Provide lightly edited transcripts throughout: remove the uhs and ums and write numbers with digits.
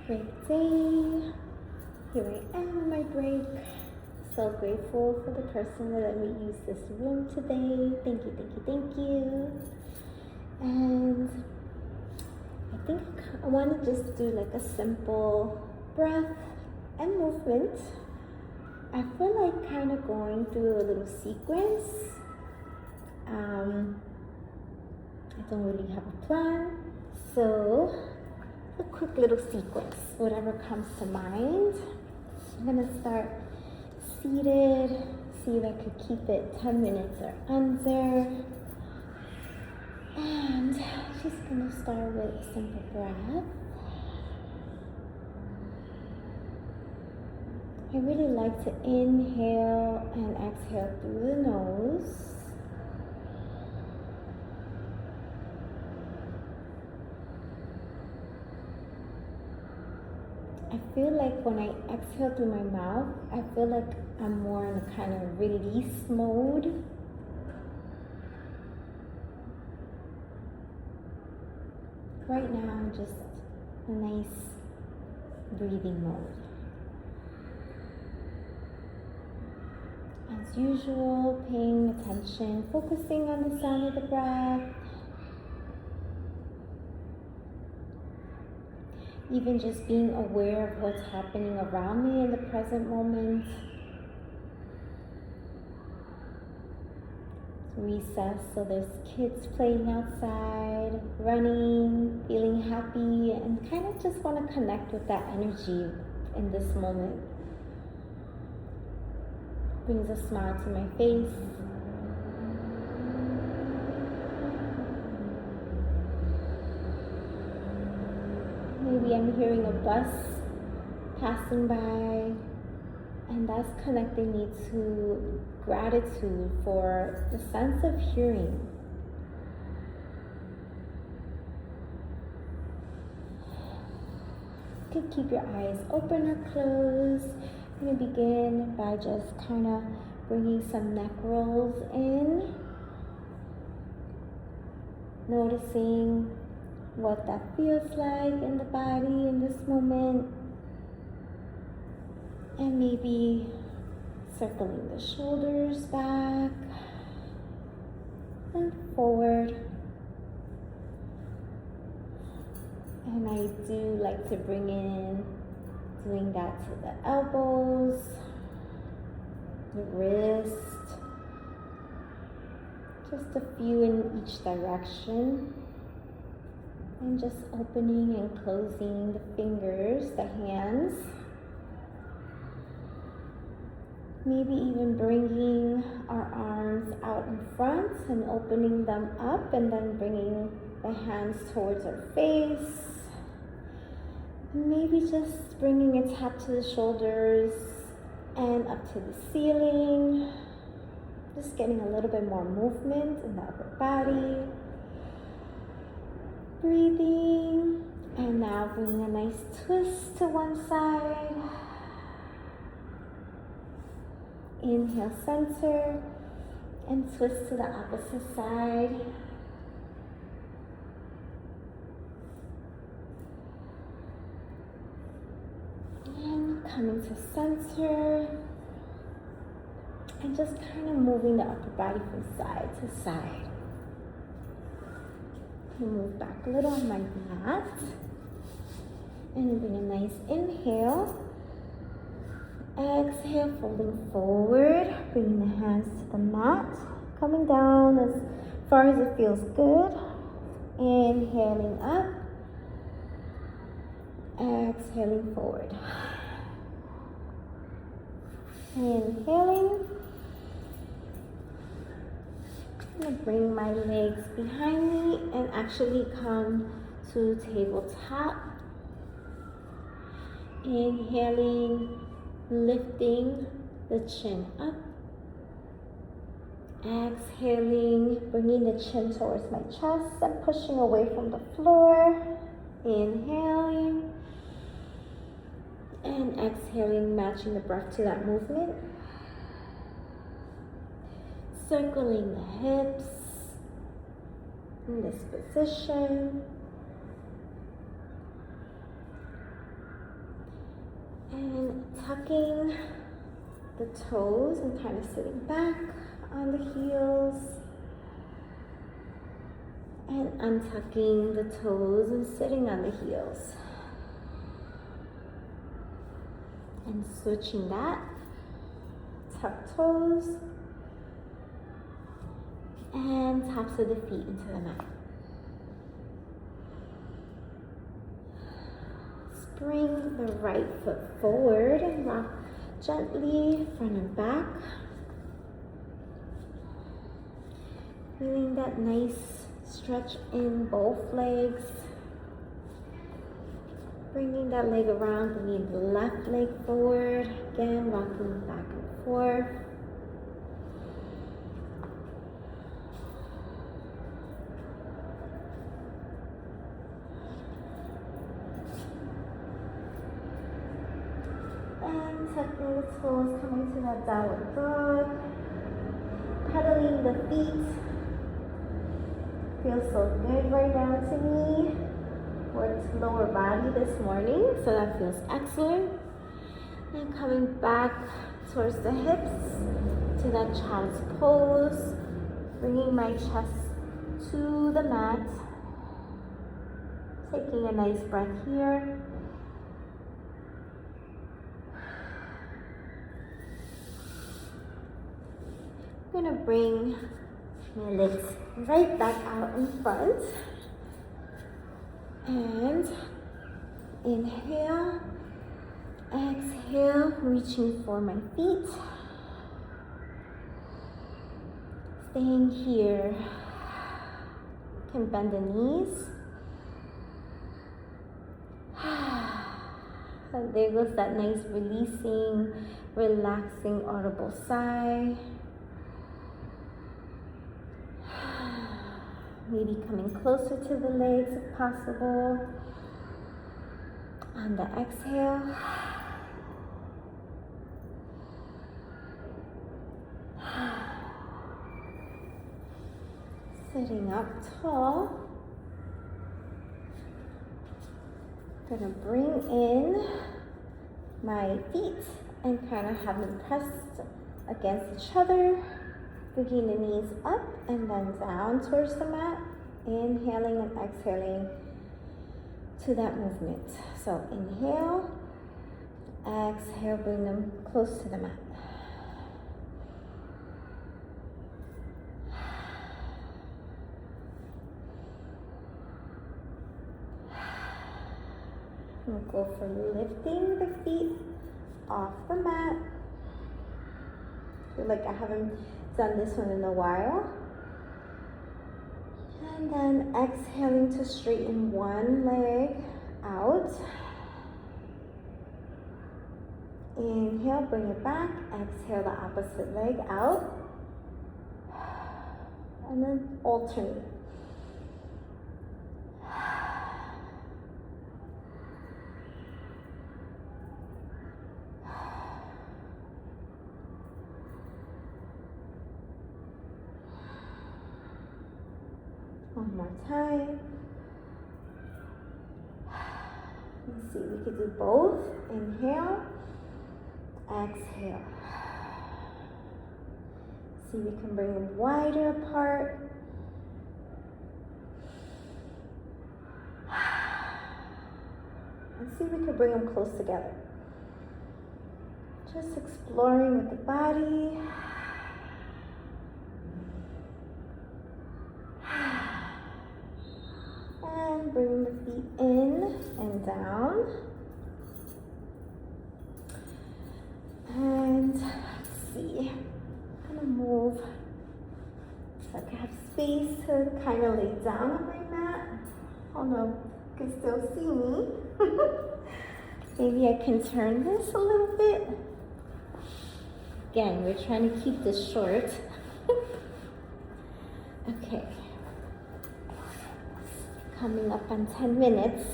Great day. Here I am on my break. So grateful for the person that let me use this room today. Thank you, thank you, thank you. And I think I want to just do like a simple breath and movement. I feel like kind of going through a little sequence. I don't really have a plan, so a quick little sequence, whatever comes to mind. I'm gonna start seated, see if I could keep it 10 minutes or under. And just gonna start with a simple breath. I really like to inhale and exhale through the nose. I feel like when I exhale through my mouth, I feel like I'm more in a kind of release mode. Right now, I'm just a nice breathing mode. As usual, paying attention, focusing on the sound of the breath. Even just being aware of what's happening around me in the present moment. It's recess, so there's kids playing outside, running, feeling happy, and kind of just want to connect with that energy in this moment. Brings a smile to my face. Maybe I'm hearing a bus passing by, and that's connecting me to gratitude for the sense of hearing. You could keep your eyes open or closed. I'm going to begin by just kind of bringing some neck rolls in, noticing what that feels like in the body in this moment, and maybe circling the shoulders back and forward. And I do like to bring in, doing that to the elbows, the wrist, just a few in each direction. And just opening and closing the fingers, the hands. Maybe even bringing our arms out in front and opening them up, and then bringing the hands towards our face. Maybe just bringing a tap to the shoulders and up to the ceiling. Just getting a little bit more movement in the upper body. Breathing, and now bringing a nice twist to one side. Inhale, center, and twist to the opposite side. And coming to center, and just kind of moving the upper body from side to side. Move back a little on my mat, and bring a nice inhale. Exhale, folding forward, bringing the hands to the mat, coming down as far as it feels good. Inhaling up, exhaling forward. Inhaling. I'm going to bring my legs behind me and actually come to tabletop. Inhaling, lifting the chin up. Exhaling, bringing the chin towards my chest and pushing away from the floor. Inhaling and exhaling, matching the breath to that movement. Circling the hips in this position. And tucking the toes and kind of sitting back on the heels. And untucking the toes and sitting on the heels. And switching that. Tuck toes. And tops of the feet into the mat. Bring the right foot forward and rock gently front and back. Feeling that nice stretch in both legs. Bringing that leg around, bringing the left leg forward. Again, rocking back and forth. Tucking the toes, coming to that downward dog. Pedaling the feet. Feels so good right now to me. Worked lower body this morning, so that feels excellent. And coming back towards the hips, to that child's pose. Bringing my chest to the mat. Taking a nice breath here. I'm gonna bring my legs right back out in front. And inhale, exhale, reaching for my feet. Staying here. Can bend the knees. And there goes that nice releasing, relaxing, audible sigh. Maybe coming closer to the legs if possible. On the exhale. Sitting up tall. Gonna bring in my feet and kind of have them pressed against each other. Bringing the knees up and then down towards the mat. Inhaling and exhaling to that movement. So inhale, exhale, bring them close to the mat. We'll go for lifting the feet off the mat. I feel like I haven't done this one in a while. And then exhaling to straighten one leg out. Inhale, bring it back. Exhale, the opposite leg out. And then alternate. One more time. Let's see, we could do both. Inhale, exhale. See, we can bring them wider apart. And see, we could bring them close together. Just exploring with the body. Bring the feet in and down. And let's see, I'm gonna move so I can have space to kind of lay down on my mat. Oh no, you can still see me. Maybe I can turn this a little bit. Again, we're trying to keep this short. Okay. Coming up on 10 minutes.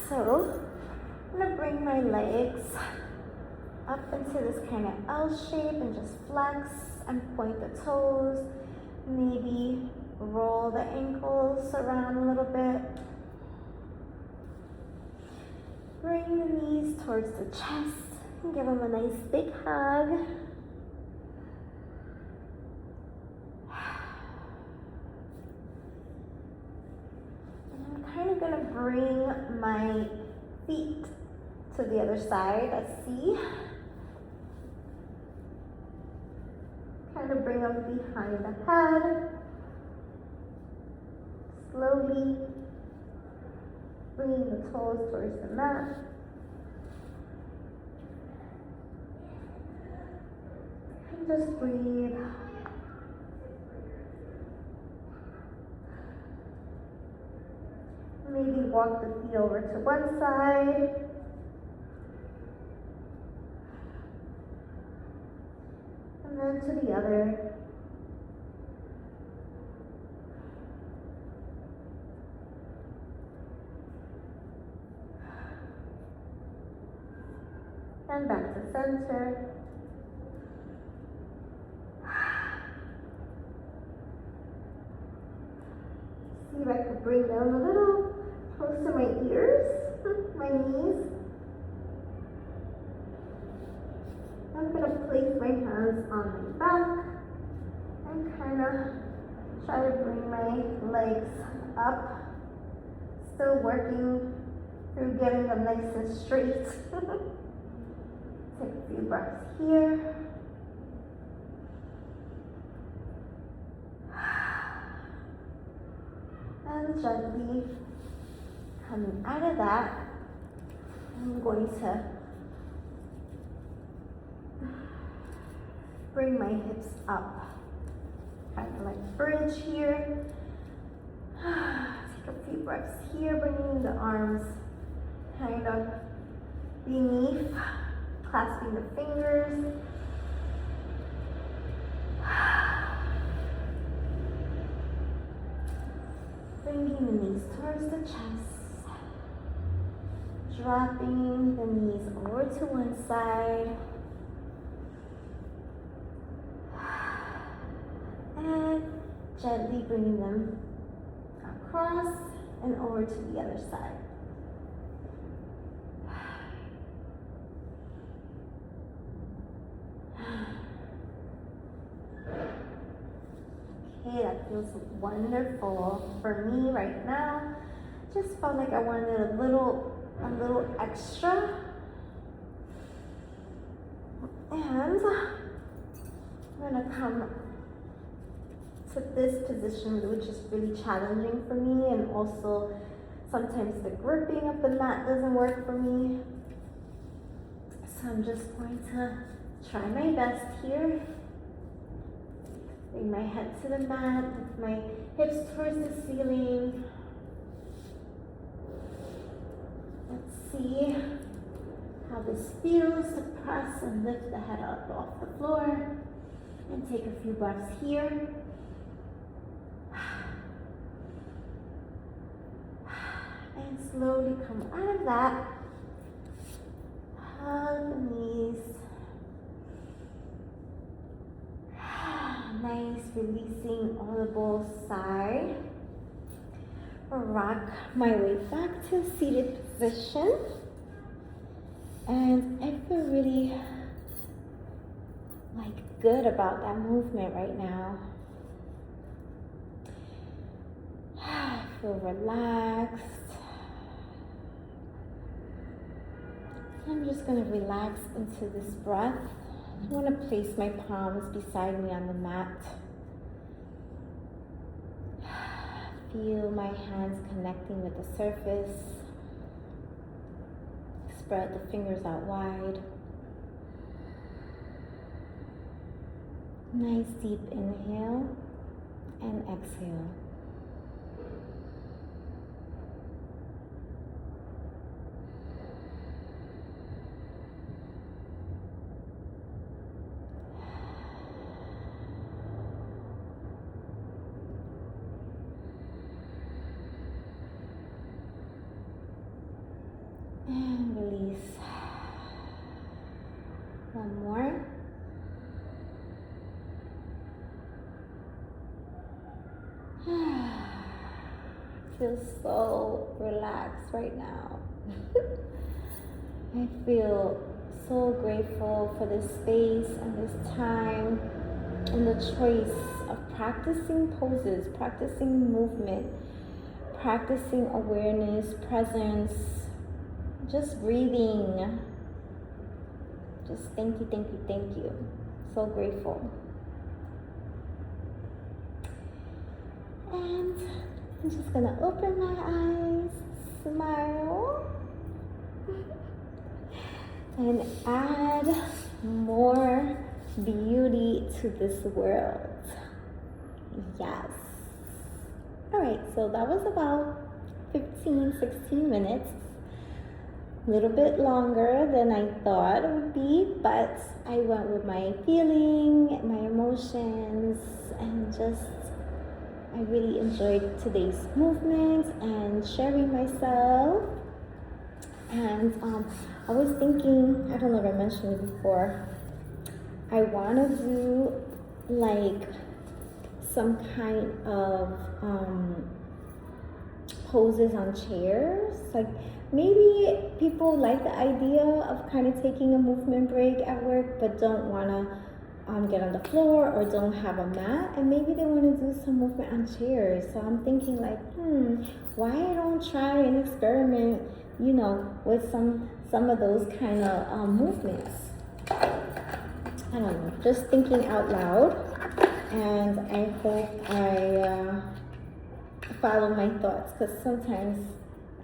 So I'm gonna bring my legs up into this kind of L shape and just flex and point the toes. Maybe roll the ankles around a little bit. Bring the knees towards the chest and give them a nice big hug. And I'm kind of gonna bring my feet to the other side. Let's see. Kind of bring them behind the head. Slowly bringing the toes towards the mat. And just breathe. Maybe walk the feet over to one side. And then to the other. And back to center. See if I can bring them a little close to my ears, my knees. I'm gonna place my hands on my back and kind of try to bring my legs up. Still working through getting them nice and straight. Take a few breaths here. And gently coming out of that, I'm going to bring my hips up. Kind of like bridge here. Take a few breaths here, bringing the arms kind of beneath. Clasping the fingers. Bringing the knees towards the chest. Dropping the knees over to one side. And gently bringing them across and over to the other side. Okay, that feels wonderful for me right now. Just felt like I wanted a little extra. And I'm gonna come to this position, which is really challenging for me, and also sometimes the gripping of the mat doesn't work for me. So I'm just going to try my best here. Bring my head to the mat, lift my hips towards the ceiling. Let's see how this feels to press and lift the head up off the floor. And take a few breaths here. And slowly come out of that. Hug the knees. Nice, releasing audible sigh. Rock my way back to seated position. And I feel really good about that movement right now. I feel relaxed. I'm just going to relax into this breath. I want to place my palms beside me on the mat. Feel my hands connecting with the surface. Spread the fingers out wide. Nice deep inhale and exhale. And release. One more. Feel so relaxed right now. I feel so grateful for this space and this time and the choice of practicing poses, practicing movement, practicing awareness, presence, just breathing. Just thank you, thank you, thank you. So grateful. And I'm just gonna open my eyes, smile, and add more beauty to this world. Yes. All right, so that was about 16 minutes. A little bit longer than I thought it would be, but I went with my feeling, my emotions, and just I really enjoyed today's movement and sharing myself. And I was thinking, I don't know if I mentioned it before, I want to do like some kind of poses on chairs. Like maybe people like the idea of kind of taking a movement break at work but don't want to get on the floor or don't have a mat, and maybe they want to do some movement on chairs. So I'm thinking like, why I don't try and experiment, with some of those kind of movements. I don't know, just thinking out loud, and I hope I follow my thoughts, because sometimes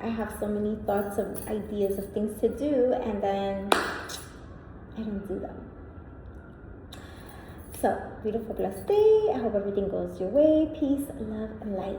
I have so many thoughts of ideas of things to do and then I don't do them. So, beautiful, blessed day. I hope everything goes your way. Peace, love, and light.